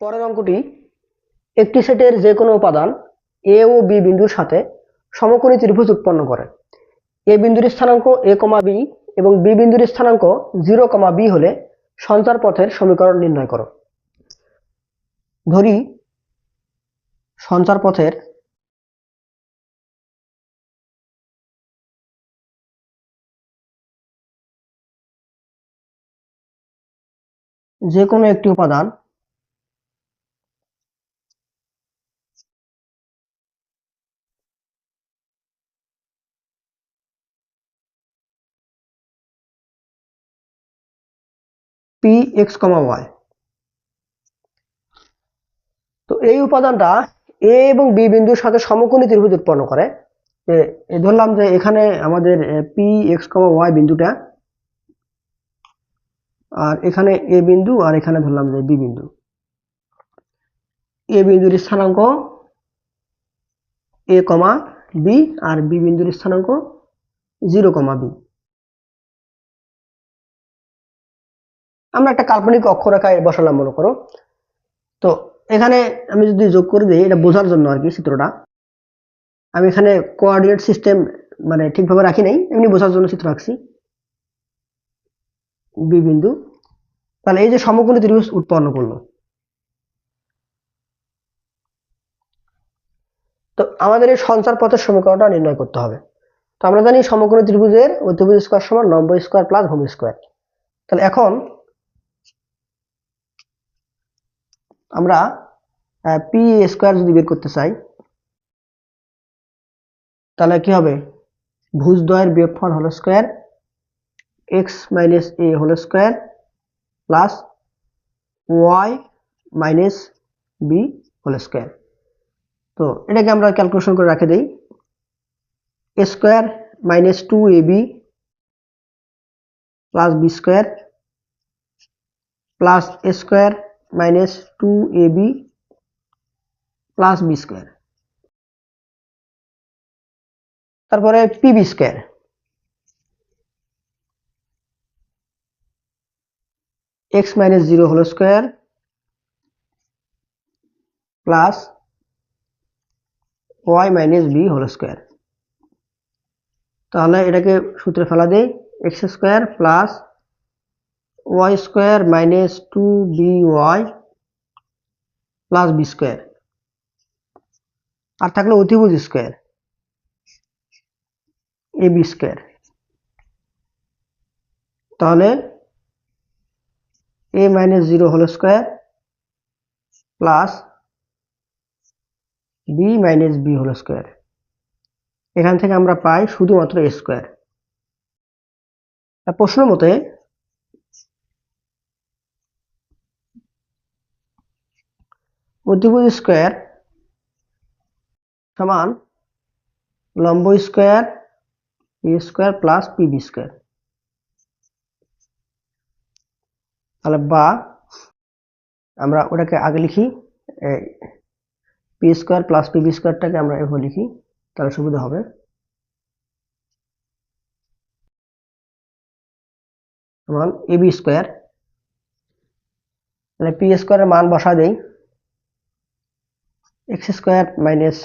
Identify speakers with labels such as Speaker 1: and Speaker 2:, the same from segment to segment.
Speaker 1: পরের অঙ্কটি একটি সেটের যে কোনো উপাদান এ ও বি বিন্দুর সাথে সমকোণী ত্রিভুজ উৎপন্ন করে। এ বিন্দুর স্থানাঙ্ক a, b এবং বি বিন্দুর স্থানাঙ্ক 0, b হলে সঞ্চার পথের সমীকরণ নির্ণয় করো। ধরি সঞ্চার পথের যে কোনো একটি উপাদান px, y। তো এই উপাদানটা এ এবং বি বিন্দুর সাথে সমকোণী ত্রিভুজ উৎপন্ন করে। ধরলাম যে এখানে আমাদের px, y বিন্দুটা, আর এখানে এ বিন্দু, আর এখানে ধরলাম যে বি বিন্দু। এ বিন্দুর স্থানাঙ্ক a, b আর বি বিন্দুর স্থানাঙ্ক 0, b। আমরা একটা কাল্পনিক অক্ষরেখায় বসালাম মনে করো। তো এখানে আমি যদি যোগ করে দিই, এটা বোঝার জন্য আর কি চিত্রটা, আমি এখানে কোঅর্ডিনেট সিস্টেম মানে ঠিকভাবে রাখি নাই, এমনি বোঝার জন্য চিত্র রাখছি। বি বিন্দু, তাহলে এই যে সমকোণী ত্রিভুজ উৎপন্ন করলো। তো আমাদের এই সঞ্চার পথের সমীকরণটা নির্ণয় করতে হবে। তো আমরা জানি সমকোণী ত্রিভুজের অতিভুজ স্কয়ার সমান লম্ব স্কয়ার প্লাস ভূমি স্কয়ার। তাহলে এখন আমরা পি স্কয়ার যদি বের করতে চাই, তাহলে কি হবে? ভুজদ্বয়ের বিয়োগফল whole square x minus a whole square plus y minus b whole square. তো এটাকে আমরা ক্যালকুলেশন করে রাখে দেই। a square minus 2ab plus b square plus a square minus 2ab plus b square. তারপরে pb square x minus 0 whole square plus y minus b whole square. তাহলে এটাকে সূত্রে ফেলা দেই, x square plus y square minus 2by plus b square, আর থাকলো অতিভুজ square ab square. তাহলে a minus 0 whole square plus b minus b whole square. এখান থেকে আমরা পাই শুধুমাত্র a স্কয়ার। প্রশ্ন মতে অতিভুজ স্কয়ার সমান লম্ব square a square plus pb square. তাহলে বা আমরা ওটাকে আগে লিখি, পি স্কয়ার প্লাস পিবি স্কয়ারটাকে আমরা এভাবে লিখি, তাহলে সুবিধা হবে। সমান এবি স্কয়ার, তাহলে পি স্কয়ারের মান বসা দেই, x square minus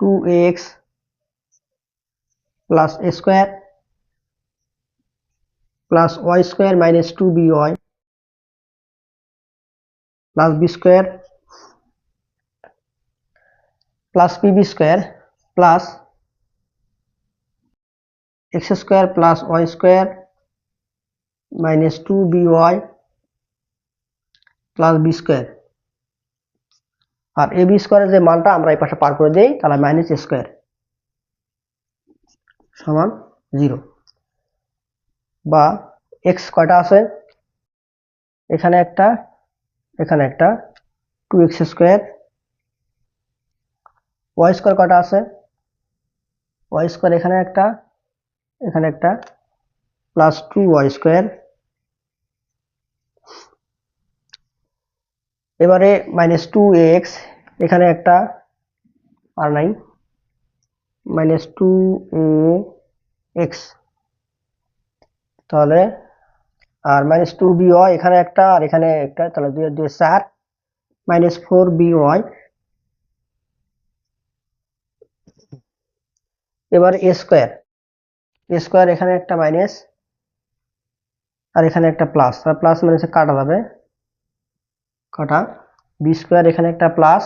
Speaker 1: 2ax plus a square plus y square minus 2by plus b square plus PB square plus x square plus y square minus 2by plus b square. আর AB স্কয়ারের যে মানটা আমরা এই পাশে পার করে দেই, তাহলে মাইনাস a স্কয়ার সমান 0। বা x কয়টা আছে? এখানে একটা, এখানে একটা, 2x স্কয়ার। y স্কয়ার কয়টা আছে? y স্কয়ার এখানে একটা, এখানে একটা, প্লাস 2y স্কয়ার। এবারে মাইনাস 2ax, এখানে একটা আর নাই, মাইনাস 2ax। তাহলে আর -2by এখানে একটা আর এখানে একটা, তাহলে 2 2 4 -4by। এবার a স্কয়ার এখানে একটা মাইনাস আর এখানে একটা প্লাস, আর প্লাস মাইনাসে কাটা যাবে, কাটা। বি স্কয়ার এখানে একটা প্লাস,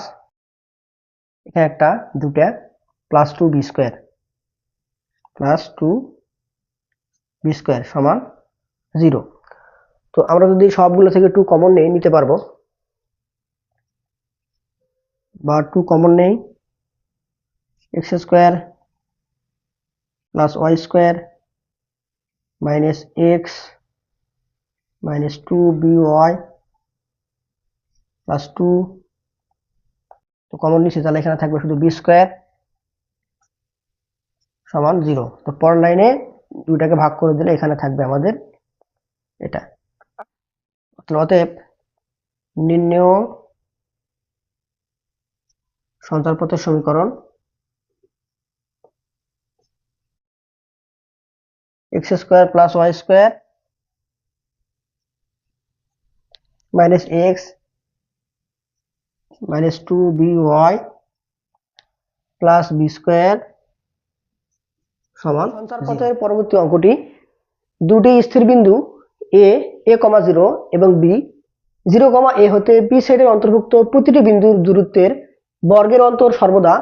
Speaker 1: এখানে একটা, দুটা, +2b² সমান 0। তো আমরা যদি সবগুলো থেকে 2 কমন নিতে পারবো, বা 2 কমন নেই, x² + y² - x - 2by + 2, তো কমন নিচ্ছি, তাহলে এখানে থাকবে শুধু b² সমান 0। তো পরের লাইনে দুইটাকে ভাগ করে দিলে এখানে থাকবে আমাদের এটা। অতএব নির্ণেয় সঞ্চারপথের সমীকরণ x² + y² - x - 2by + b² সমান সঞ্চারপথের পরবর্তী অঙ্কটি দুটি স্থির বিন্দু a, a,0 এবং b, 0, a হতে b সাইডের অন্তর্ভুক্ত প্রতিটি বিন্দুর দূরত্বের বর্গের অন্তর সর্বদা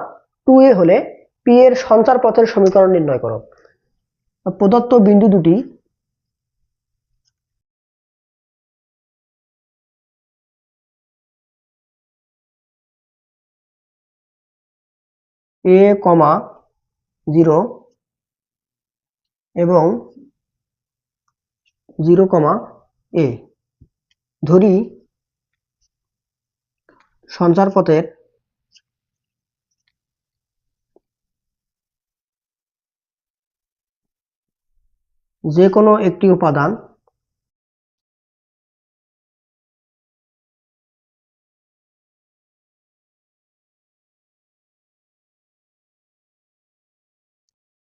Speaker 1: 2a হলে p এর সঞ্চারপথের সমীকরণ নির্ণয় করো। প্রদত্ত বিন্দু দুটি a, 0 এবং 0, a, ধরি সঞ্চারপথের যে কোনো একটি উপাদান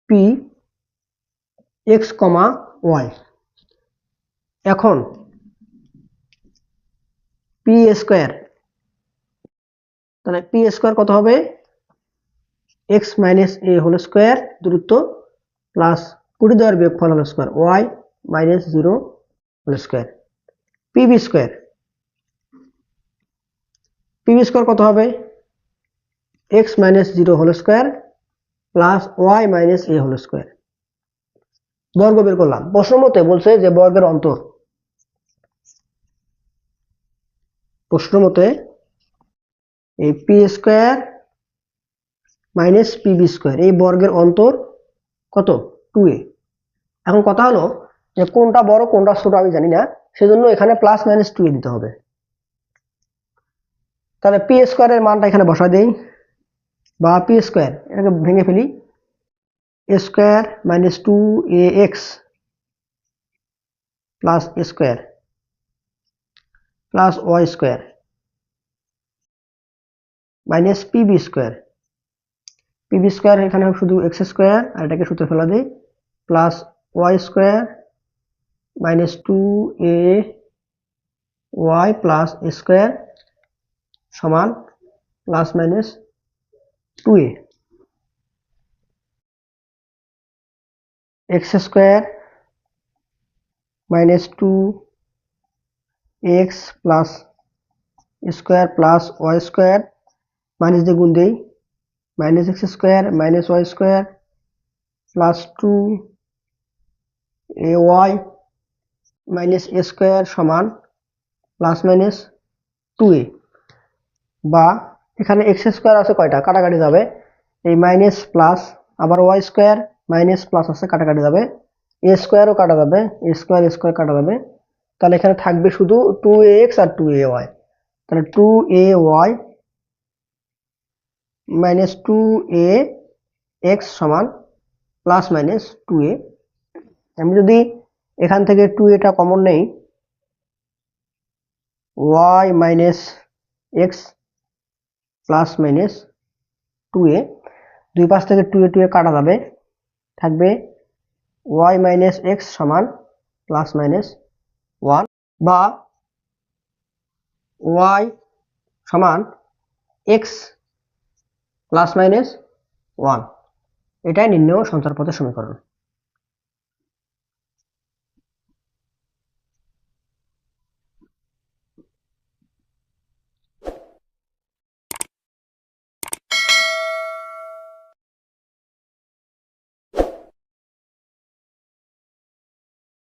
Speaker 1: p x, y। এখন p², তাহলে p² কত হবে? x - a² দূরত্ব প্লাস পুরী দেওয়ার বিয়োগফল whole square y - 0 whole square. pb² কত হবে? x - 0 whole square plus y - a² বর্গ বের করলাম। প্রশ্ন মতে বলছে যে বর্গের অন্তর, প্রশ্ন মতে এই p² - pb² এই বর্গের অন্তর কত? 2a। এখন কথা হলো যে কোনটা বড় কোনটা ছোট আমি জানি না, সেজন্য এখানে +-2a দিতে হবে। তাহলে p² এর মানটা এখানে বসা দেই, বা p², এটাকে ভেঙে ফেলি, a² - 2ax plus a² plus y² minus pb²। pb² এখানে শুধু x² আর এটাকে সূত্রে ফেলা দেই, plus y² - 2ay plus a² সমান +-2a। x² - 2x plus a² plus y² minus দিয়ে গুণ দেই, -x² - y² plus 2ay minus a² সমান +-2a। বা এখানে x² আছে কয়টা, কাটাকাটি যাবে, এই মাইনাস প্লাস, আবার y² মাইনাস প্লাস আছে, কাটাকাটি যাবে, a² কাটা যাবে, a² কাটা যাবে, তাহলে এখানে থাকবে শুধু 2ax আর 2ay। তাহলে 2ay - 2ax সমান +-2a। আমি যদি এখান থেকে 2a কমন নেই, y - x +-2a, দুই পাশ থেকে 2a কাটা যাবে, থাকবে y - x সমান +-2a। বা ওয়াই সমান এক্স প্লাস মাইনাস 1, এটাই নির্ণেয় সঞ্চারপথের সমীকরণ।